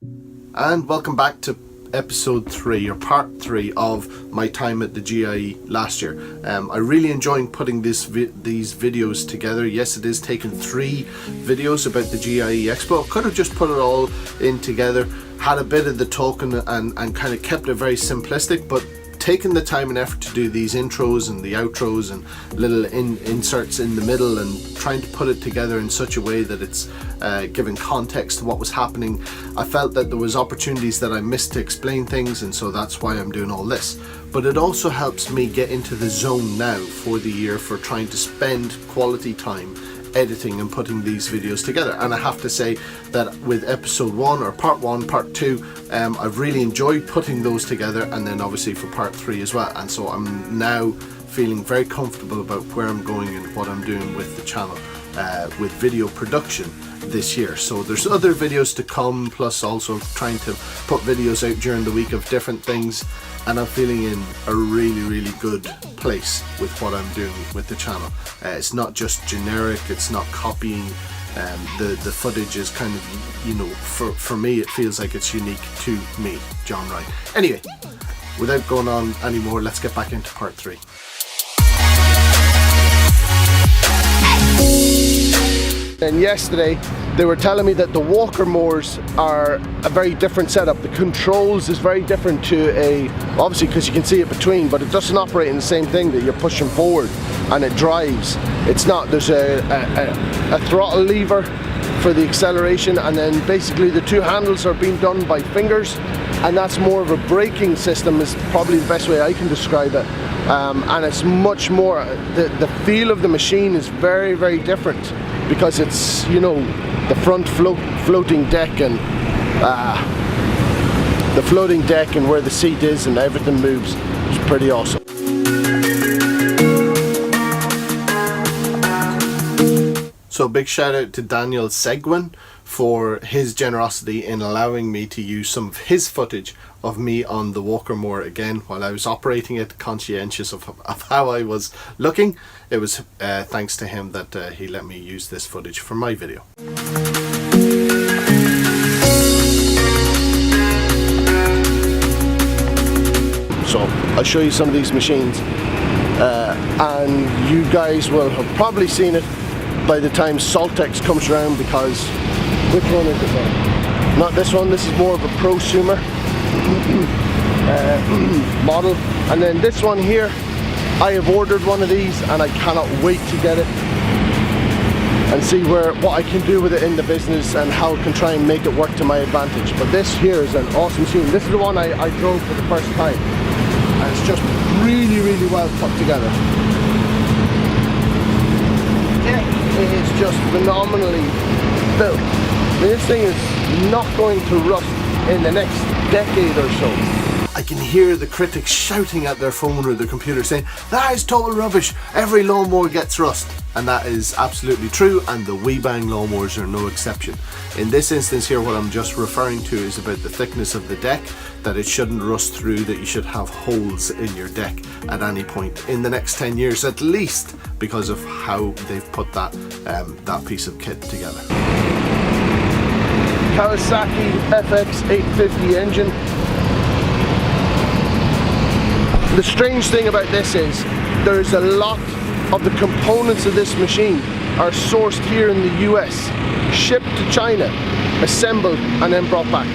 And welcome back to episode 3 or part 3 of my time at the GIE last year. I really enjoyed putting these videos together. Yes, it is taking 3 videos about the GIE+EXPO. I could have just put it all in together, had a bit of the talk and kind of kept it very simplistic, but taking the time and effort to do these intros and the outros and little inserts in the middle and trying to put it together in such a way that it's giving context to what was happening, I felt that there was opportunities that I missed to explain things, and so that's why I'm doing all this. But it also helps me get into the zone now for the year for trying to spend quality time editing and putting these videos together. And I have to say that with episode 1 or part 1, part 2, I've really enjoyed putting those together, and then obviously for part 3 as well. And so I'm now feeling very comfortable about where I'm going and what I'm doing with the channel with video production this year. So there's other videos to come, plus also trying to put videos out during the week of different things, and I'm feeling in a really good place with what I'm doing with the channel. It's not just generic, it's not copying. The footage is kind of, you know, for me it feels like it's unique to me, John Wright. Anyway, without going on anymore, let's get back into part 3. And yesterday they were telling me that the walker mowers are a very different setup. The controls is very different to obviously because you can see it between, but it doesn't operate in the same thing that you're pushing forward and it drives. It's not, there's a throttle lever for the acceleration, and then basically the 2 handles are being done by fingers, and that's more of a braking system is probably the best way I can describe it. And it's much more, the feel of the machine is very different, because it's, you know, the front floating deck and the floating deck and where the seat is and everything moves. It's pretty awesome. So big shout out to Daniel Seguin for his generosity in allowing me to use some of his footage of me on the walker mower again while I was operating it, conscientious of how I was looking. It was thanks to him that he let me use this footage for my video. So I'll show you some of these machines, and you guys will have probably seen it by the time Saltex comes around, because which one is it then? Not this one, this is more of a prosumer model, and then this one here, I have ordered one of these and I cannot wait to get it and see what I can do with it in the business and how I can try and make it work to my advantage. But this here is an awesome machine. This is the one I drove for the first time, and it's just really well put together. It's just phenomenally built. I mean, this thing is not going to rust in the next decade or so. I can hear the critics shouting at their phone or their computer saying, that is total rubbish, every lawnmower gets rust. And that is absolutely true, and the WeBang lawnmowers are no exception. In this instance here, what I'm just referring to is about the thickness of the deck, that it shouldn't rust through, that you should have holes in your deck at any point in the next 10 years at least, because of how they've put that piece of kit together. Kawasaki FX850 engine. The strange thing about this is there's a lot of the components of this machine are sourced here in the US, shipped to China, assembled and then brought back.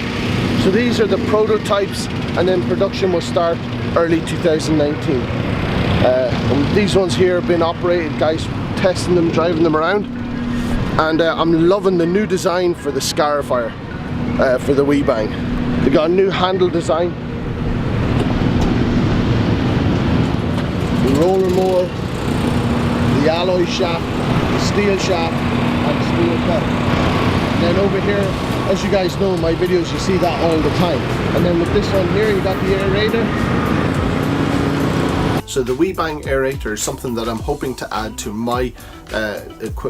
So these are the prototypes, and then production will start early 2019. And these ones here have been operated, guys testing them, driving them around, and I'm loving the new design for the Scarifier for the WeBang. They got a new handle design, the roller mower, the alloy shaft, the steel shaft, and the steel pedal. And then over here, as you guys know in my videos, you see that all the time. And then with this one here, you got the aerator. So the WeBang aerator is something that I'm hoping to add to my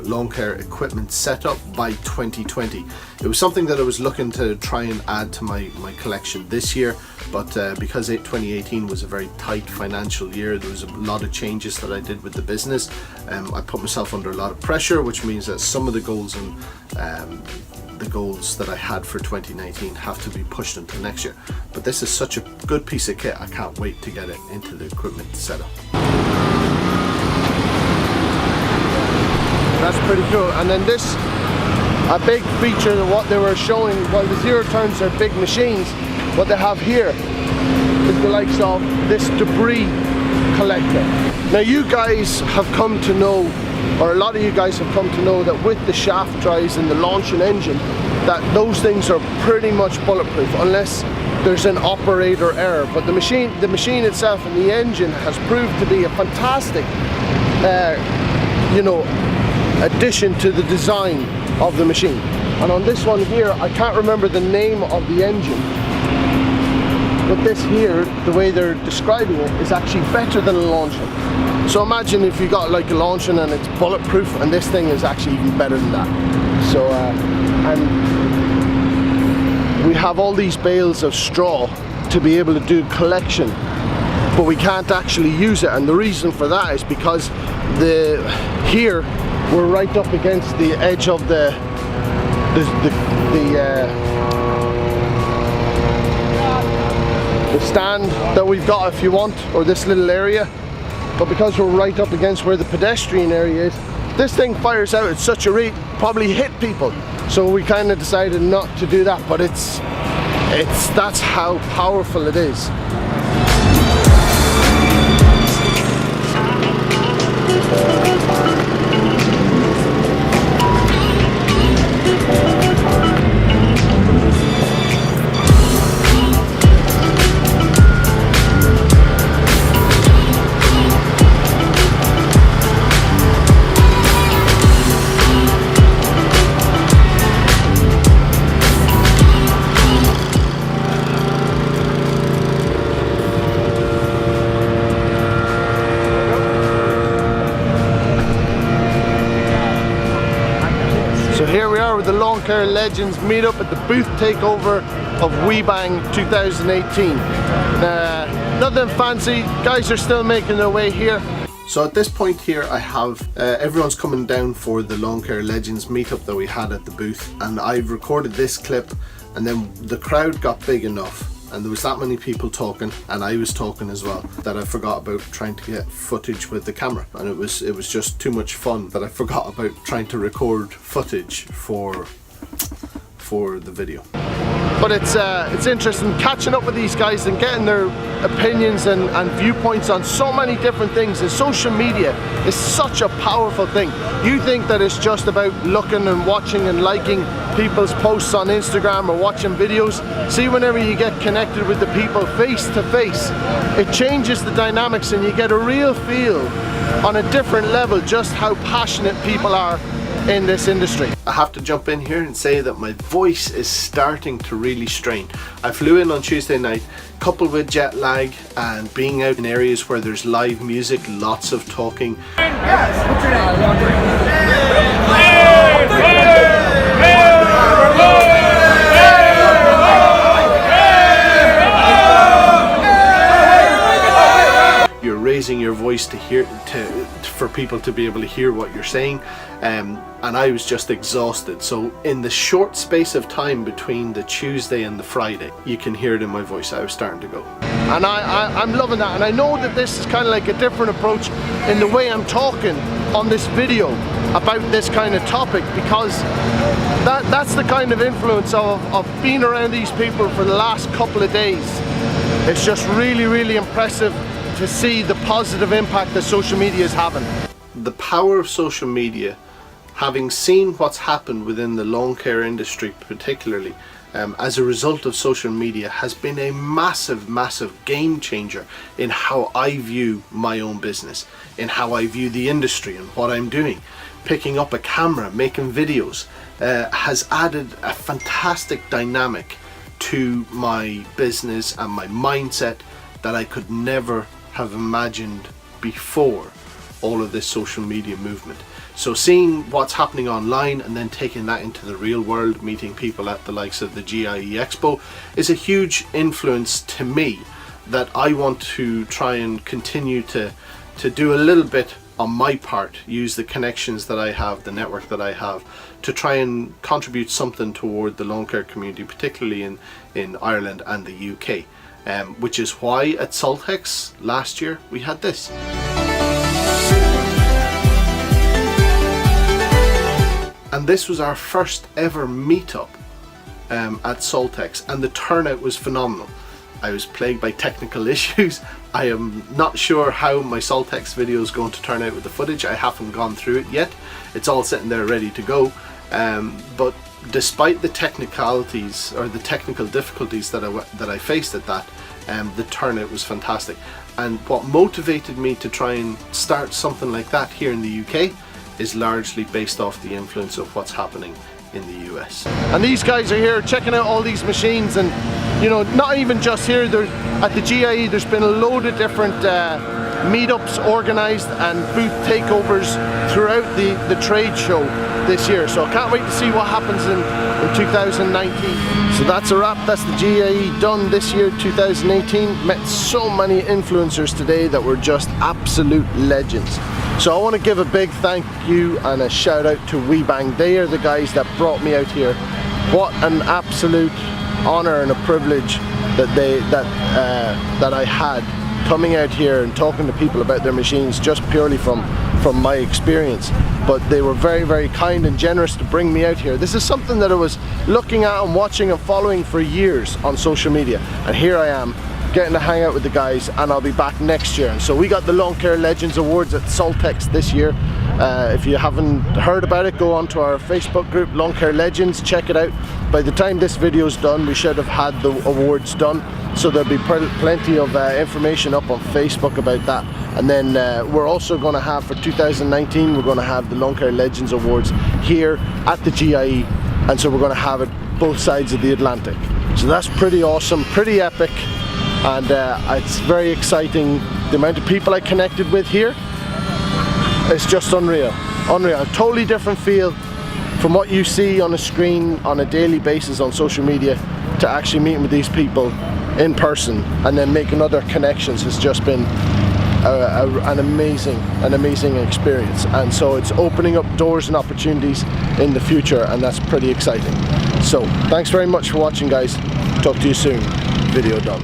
lawn care equipment setup by 2020. It was something that I was looking to try and add to my collection this year, but because 2018 was a very tight financial year, there was a lot of changes that I did with the business. I put myself under a lot of pressure, which means that some of the goals and the goals that I had for 2019 have to be pushed until next year. But this is such a good piece of kit, I can't wait to get it into the equipment setup. That's pretty cool. And then this, a big feature of what they were showing, while the zero turns are big machines, what they have here is the likes of this debris collector. Now you guys have come to know, or a lot of you guys have come to know, that with the shaft drives and the launching engine, that those things are pretty much bulletproof unless there's an operator error. But the machine itself and the engine has proved to be a fantastic you know, addition to the design of the machine. And on this one here, I can't remember the name of the engine, but this here, the way they're describing it, is actually better than a launching. So imagine if you got like a launching and it's bulletproof, and this thing is actually even better than that. So and we have all these bales of straw to be able to do collection, but we can't actually use it. And the reason for that is because here we're right up against the edge of the stand that we've got, if you want, or this little area. But because we're right up against where the pedestrian area is, this thing fires out at such a rate, probably hit people. So we kind of decided not to do that, but that's how powerful it is. Here we are with the LAWNCARE Legends meetup at the booth takeover of WeBang 2018. Nothing fancy, guys are still making their way here. So at this point here I have everyone's coming down for the LAWNCARE Legends meetup that we had at the booth, and I've recorded this clip, and then the crowd got big enough and there was that many people talking, and I was talking as well, that I forgot about trying to get footage with the camera, and it was just too much fun that I forgot about trying to record footage for the video. But it's interesting catching up with these guys and getting their opinions and viewpoints on so many different things. And social media is such a powerful thing. You think that it's just about looking and watching and liking people's posts on Instagram or watching videos. See, whenever you get connected with the people face to face, it changes the dynamics and you get a real feel on a different level just how passionate people are in this industry. I have to jump in here and say that my voice is starting to really strain. I flew in on Tuesday night, coupled with jet lag and being out in areas where there's live music, lots of talking. Yes, what's your name? You're raising your voice to hear, for people to be able to hear what you're saying, and I was just exhausted. So in the short space of time between the Tuesday and the Friday, you can hear it in my voice, I was starting to go. And I'm loving that, and I know that this is kind of like a different approach in the way I'm talking on this video about this kind of topic, because that's the kind of influence of being around these people for the last couple of days. It's just really, really impressive to see the positive impact that social media is having. The power of social media, having seen what's happened within the lawn care industry particularly, as a result of social media, has been a massive, massive game changer in how I view my own business, in how I view the industry and what I'm doing. Picking up a camera, making videos, has added a fantastic dynamic to my business and my mindset that I could never have imagined before all of this social media movement. So seeing what's happening online and then taking that into the real world, meeting people at the likes of the GIE+EXPO, is a huge influence to me that I want to try and continue to do a little bit on my part, use the connections that I have, the network that I have, to try and contribute something toward the lawn care community, particularly in Ireland and the UK, which is why at Saltex last year we had this. And this was our first ever meetup at Saltex, and the turnout was phenomenal. I was plagued by technical issues. I am not sure how my Saltex video is going to turn out with the footage. I haven't gone through it yet. It's all sitting there ready to go. But despite the technicalities or the technical difficulties that I faced at that, the turnout was fantastic. And what motivated me to try and start something like that here in the UK is largely based off the influence of what's happening in the US. And these guys are here checking out all these machines, and you know, not even just here, at the GIE there's been a load of different meetups organised and booth takeovers throughout the trade show this year, so I can't wait to see what happens in 2019. So that's a wrap. That's the GIE done this year, 2018. Met so many influencers today that were just absolute legends. So I want to give a big thank you and a shout out to WeBang. They are the guys that brought me out here. What an absolute honour and a privilege that I had coming out here and talking to people about their machines, just purely from my experience. But they were very, very kind and generous to bring me out here. This is something that I was looking at and watching and following for years on social media, and here I am getting to hang out with the guys, and I'll be back next year. And so we got the Lawn Care Legends Awards at Saltex this year. If you haven't heard about it, go onto our Facebook group, Lawn Care Legends, check it out. By the time this video is done, we should have had the awards done, so there'll be plenty of information up on Facebook about that. And then we're also going to have, for 2019, we're going to have the Lawn Care Legends Awards here at the GIE, and so we're going to have it both sides of the Atlantic. So that's pretty awesome, pretty epic, and it's very exciting. The amount of people I connected with here, it's just unreal. Unreal. A totally different feel from what you see on a screen on a daily basis on social media to actually meeting with these people in person and then making other connections has just been an amazing experience. And so it's opening up doors and opportunities in the future, and that's pretty exciting. So thanks very much for watching, guys. Talk to you soon. Video done.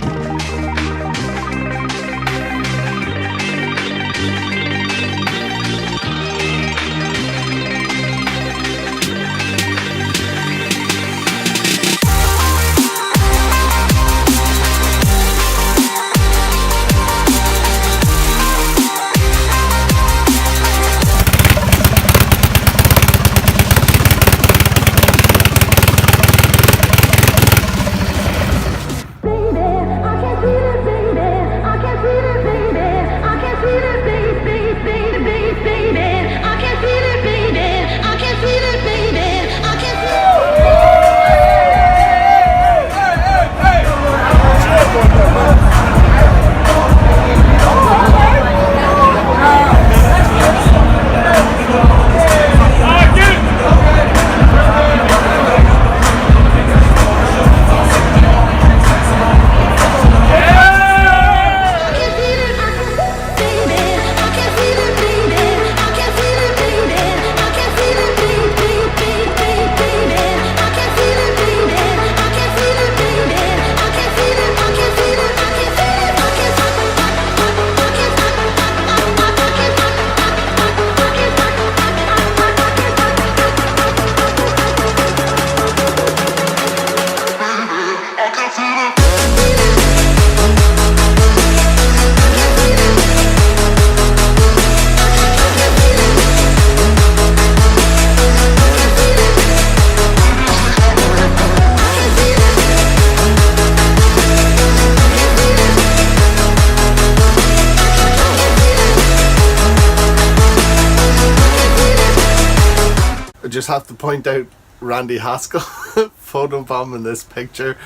Just have to point out Randy Haskell photobombing this picture.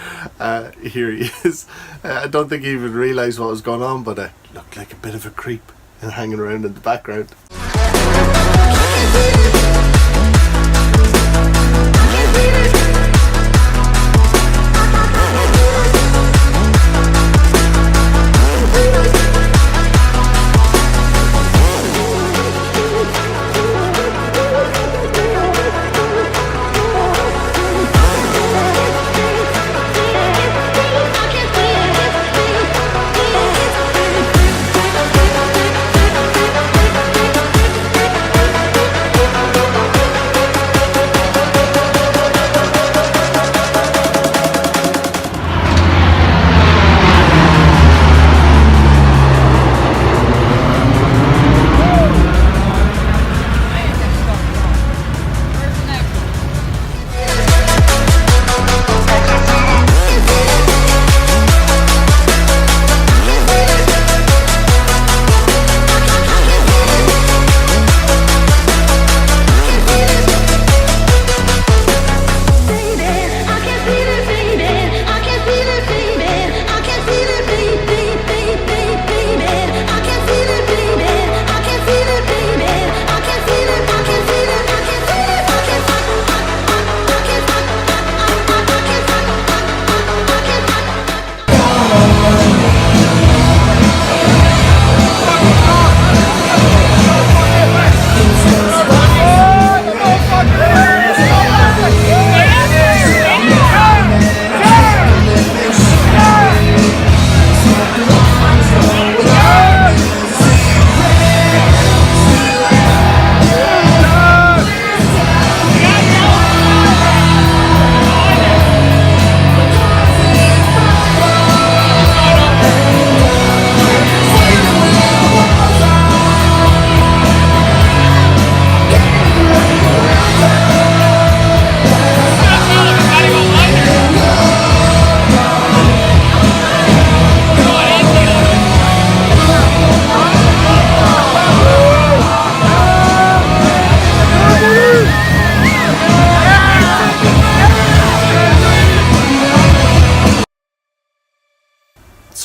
Here he is. I don't think he even realised what was going on, but looked like a bit of a creep and hanging around in the background.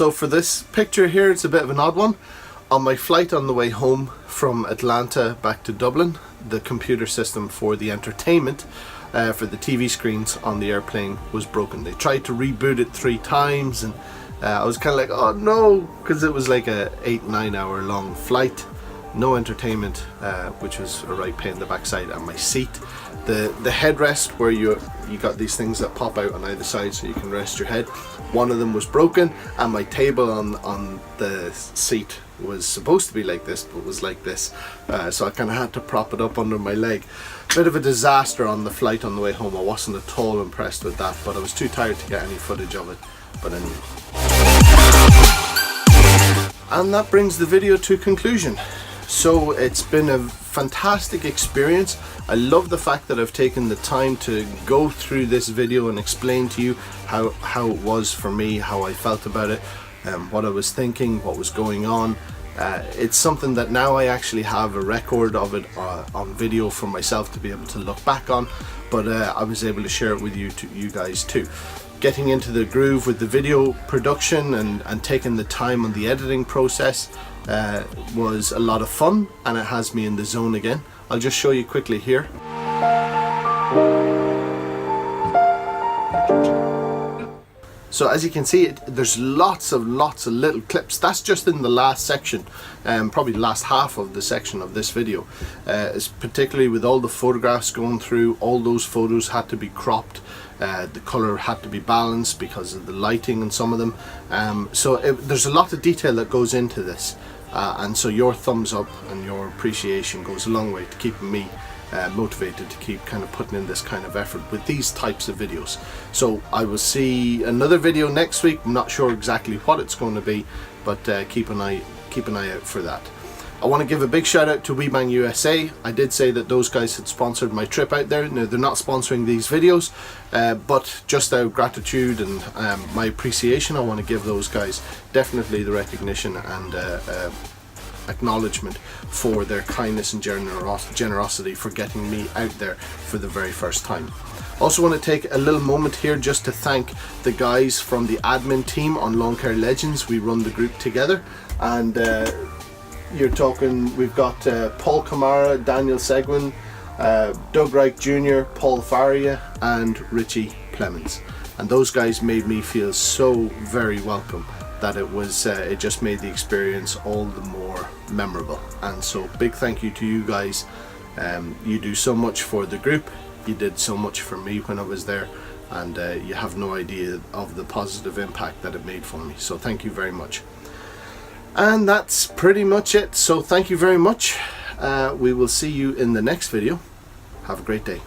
So for this picture here, it's a bit of an odd one. On my flight on the way home from Atlanta back to Dublin, the computer system for the entertainment for the TV screens on the airplane was broken. They tried to reboot it 3 times, and I was kind of like, oh no, because it was like a 8-9 hour long flight, no entertainment, which was a right pain in the backside. And my seat, the headrest where you got these things that pop out on either side so you can rest your head, one of them was broken, and my table on the seat was supposed to be like this, but was like this, so I kind of had to prop it up under my leg. Bit of a disaster on the flight on the way home. I wasn't at all impressed with that, but I was too tired to get any footage of it. But anyway. And that brings the video to conclusion. So it's been a fantastic experience. I love the fact that I've taken the time to go through this video and explain to you how it was for me, how I felt about it, what I was thinking, what was going on. It's something that now I actually have a record of it on video for myself to be able to look back on, but I was able to share it with you guys too. Getting into the groove with the video production and taking the time on the editing process was a lot of fun, and it has me in the zone again. I'll just show you quickly here. So as you can see, there's lots of little clips. That's just in the last section, probably the last half of the section of this video. It's particularly with all the photographs going through, all those photos had to be cropped. The color had to be balanced because of the lighting on some of them. There's a lot of detail that goes into this, and so your thumbs up and your appreciation goes a long way to keeping me motivated to keep kind of putting in this kind of effort with these types of videos. So I will see another video next week. I'm not sure exactly what it's going to be, but keep an eye out for that. I want to give a big shout out to WeBang USA. I did say that those guys had sponsored my trip out there. Now they're not sponsoring these videos, but just out of gratitude and my appreciation, I want to give those guys definitely the recognition and acknowledgement for their kindness and generosity for getting me out there for the very first time. Also want to take a little moment here just to thank the guys from the admin team on LAWNCARE Legends. We run the group together, and you're talking, we've got Paul Kamara, Daniel Seguin, Doug Reich Jr., Paul Faria and Richie Plemons, and those guys made me feel so very welcome that it just made the experience all the more memorable. And so big thank you to you guys. You do so much for the group, you did so much for me when I was there, and you have no idea of the positive impact that it made for me, so thank you very much. And that's pretty much it, so thank you very much. We will see you in the next video. Have a great day.